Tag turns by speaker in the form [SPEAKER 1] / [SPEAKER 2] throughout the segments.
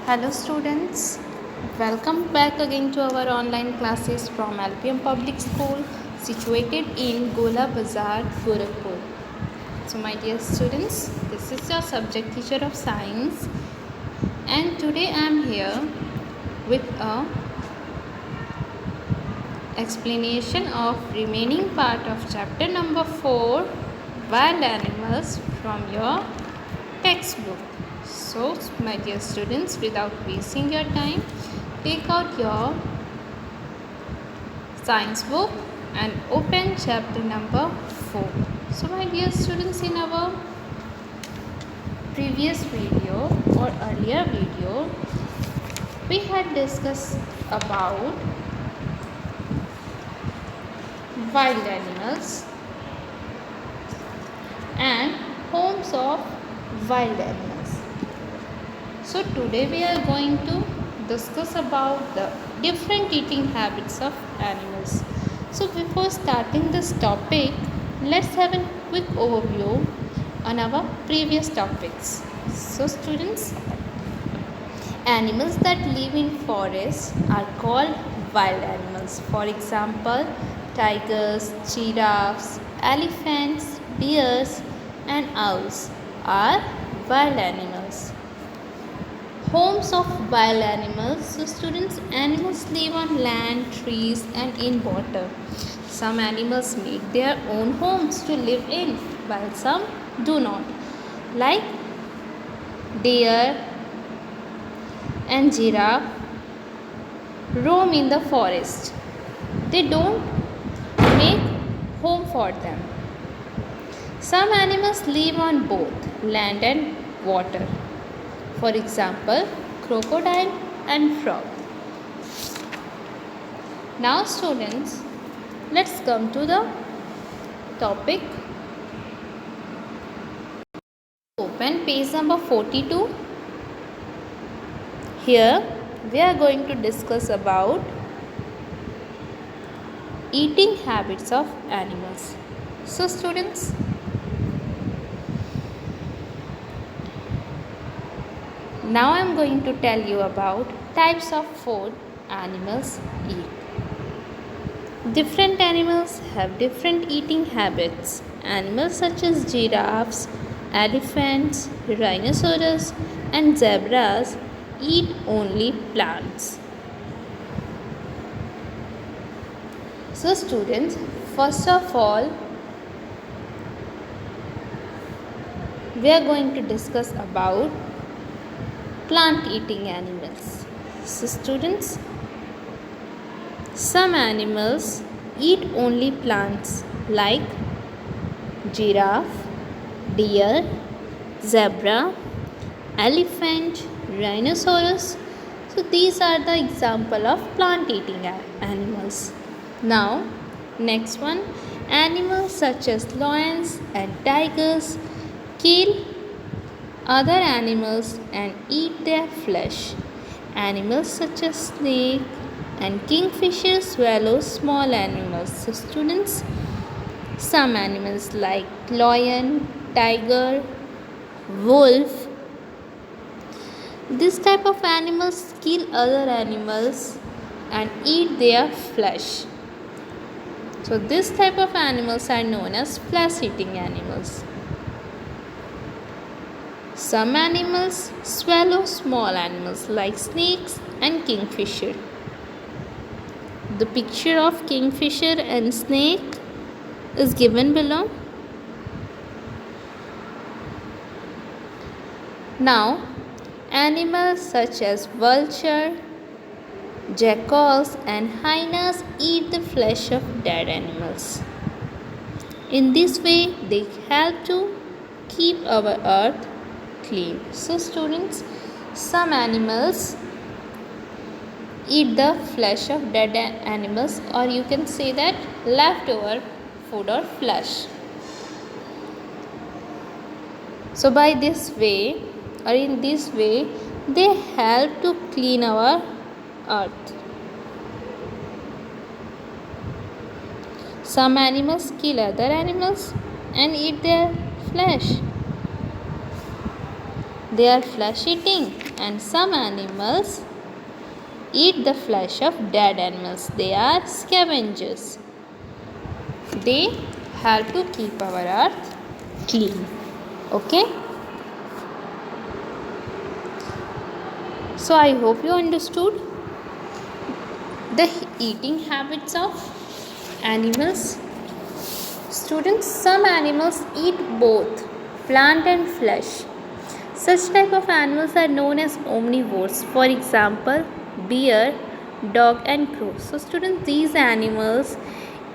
[SPEAKER 1] Hello students, welcome back again to our online classes from LPM Public School situated in Gola Bazar, Gorakhpur. So my dear students, this is your subject teacher of science and today I am here with a explanation of remaining part of chapter number 4 Wild Animals from your textbook. So my dear students, without wasting your time, take out your science book and open chapter number 4. So my dear students, in our previous video or earlier video, we had discussed about wild animals and homes of wild animals. So today we are going to discuss about the different eating habits of animals. So before starting this topic, let's have a quick overview on our previous topics. So students, animals that live in forests are called wild animals. For example, tigers, giraffes, elephants, bears and owls are wild animals. Homes of wild animals. So students, animals live on land, trees and in water. Some animals make their own homes to live in while some do not. Like deer and giraffe roam in the forest. They don't make home for them. Some animals live on both land and water. For example, crocodile and frog. Now students, let's come to the topic. Open page number 42. Here we are going to discuss about eating habits of animals. So students, now I am going to tell you about types of food animals eat. Different animals have different eating habits. Animals such as giraffes, elephants, rhinoceros and zebras eat only plants. So students, first of all, we are going to discuss about plant eating animals. So students, some animals eat only plants like giraffe, deer, zebra, elephant, rhinoceros. So these are the example of plant eating animals. Now next one, animals such as lions and tigers kill other animals and eat their flesh. Animals such as snake and kingfisher swallow small animals. So students, some animals like lion, tiger, wolf, this type of animals kill other animals and eat their flesh. So this type of animals are known as flesh eating animals. Some animals swallow small animals like snakes and kingfisher. The picture of kingfisher and snake is given below. Now, animals such as vulture, jackals and hyenas eat the flesh of dead animals. In this way, they help to keep our earth clean. So students, some animals eat the flesh of dead animals, or you can say that leftover food or flesh. So by this way or in this way, they help to clean our earth. Some animals kill other animals and eat their flesh. they are flesh eating, and some animals eat the flesh of dead animals. They are scavengers. They help to keep our earth clean. Okay? So I hope you understood the eating habits of animals. Students, some animals eat both plant and flesh. Such type of animals are known as omnivores. For example, bear, dog and crow. So students, these animals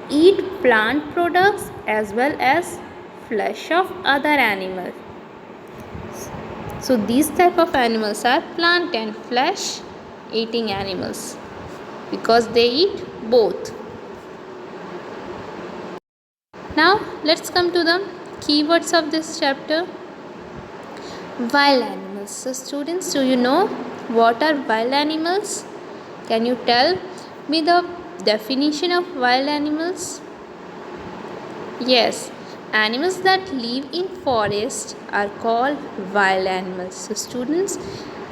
[SPEAKER 1] eat plant products as well as flesh of other animals. So these type of animals are plant and flesh eating animals because they eat both. Now let's come to the keywords of this chapter. Wild animals. So students, do you know what are wild animals? Can you tell me the definition of wild animals? Yes, animals that live in forest are called wild animals. So students,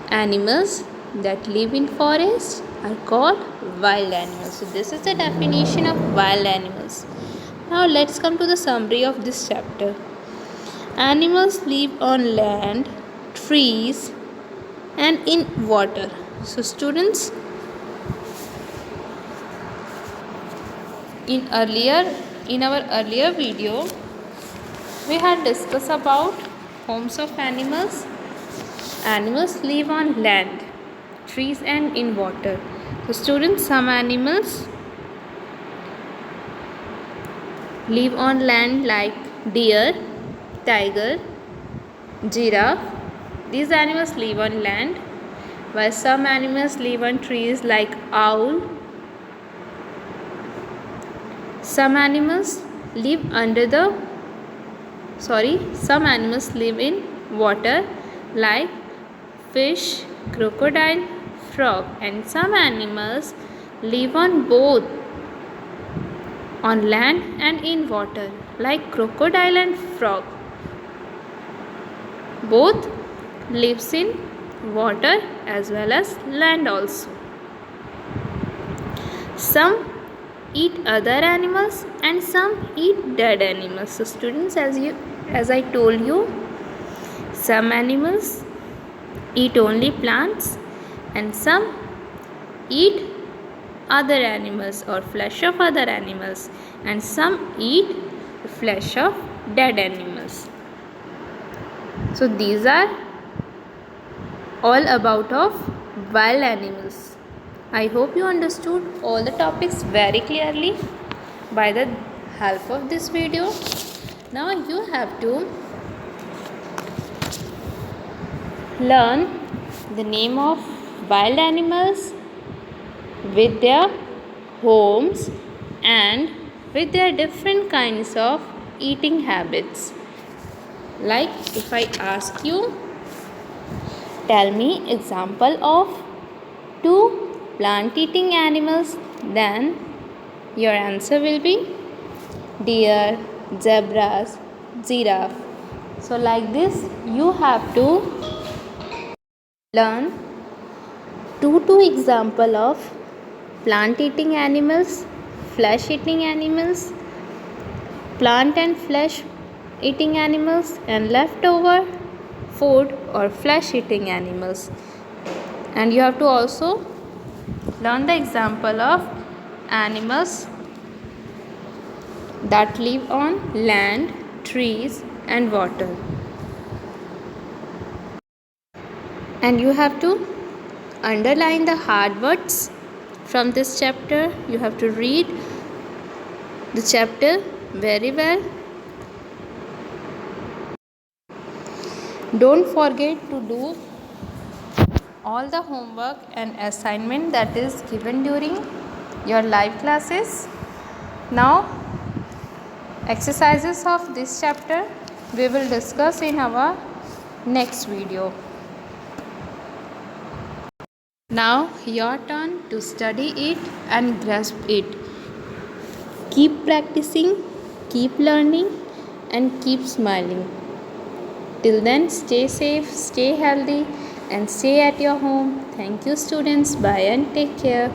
[SPEAKER 1] animals that live in forest are called wild animals. So this is the definition of wild animals. Now let's come to the summary of this chapter. Animals live on land, trees and in water. So students, in our earlier video we had discussed about homes of animals. Animals live on land, trees and in water. So students, some animals live on land like deer, tiger, giraffe. These animals live on land, while some animals live on trees like owl. Some animals live some animals live in water like fish, crocodile, frog, and some animals live on both on land and in water like crocodile and frog. Both lives in water as well as land also. Some eat other animals and some eat dead animals. So students, as I told you, some animals eat only plants and some eat other animals or flesh of other animals, and some eat flesh of dead animals. So these are all about of wild animals. I hope you understood all the topics very clearly by the help of this video. Now you have to learn the name of wild animals with their homes and with their different kinds of eating habits. Like if I ask you, tell me example of 2 plant eating animals, then your answer will be deer, zebras, giraffe. So like this you have to learn 2 example of plant eating animals, flesh eating animals, plant and flesh eating animals, and leftover food or flesh eating animals. And you have to also learn the example of animals that live on land, trees and water. And you have to underline the hard words from this chapter. You have to read the chapter very well. Don't forget to do all the homework and assignment that is given during your live classes. Now exercises of this chapter we will discuss in our next video. Now your turn to study it and grasp it. Keep practicing, keep learning and keep smiling. Till then, stay safe, stay healthy, and stay at your home. Thank you, students. Bye and take care.